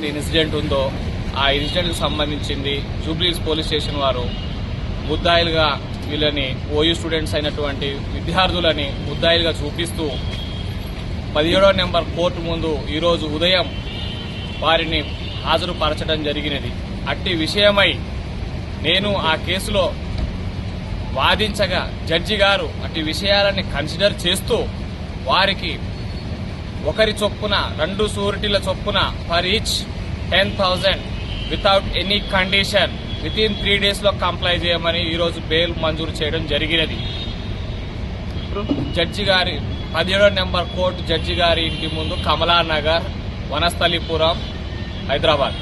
Incident ఉందో ఆ ఇన్సిడెంట్కి సంబంధించింది జూబ్లీహిల్స్ పోలీస్ స్టేషన్ వారు ముద్దాయిలుగా వీళ్ళని ఓయూ స్టూడెంట్స్ అయినటువంటి విద్యార్థులని ముద్దాయిలుగా చూపిస్తూ 17వ నెంబర్ కోర్టు ముందు ఈరోజు ఉదయం వారిని హాజరుపరచడం జరిగినది. అట్టి విషయమై నేను ఆ కేసులో వాదించగా జడ్జి గారు అట్టి విషయాలని కన్సిడర్ చేస్తూ వారికి ఒకరి చొప్పున 2 షూరిటీల చొప్పున for each 10,000 without any condition within 3 days లో కంప్లై చేయమని ఈరోజు బెయిల్ మంజూరు చేయడం జరిగినది. జడ్జి గారి 17వ నెంబర్ కోర్టు జడ్జి గారి ఇంటి ముందు కమలానగర్, వనస్థలిపురం, హైదరాబాద్.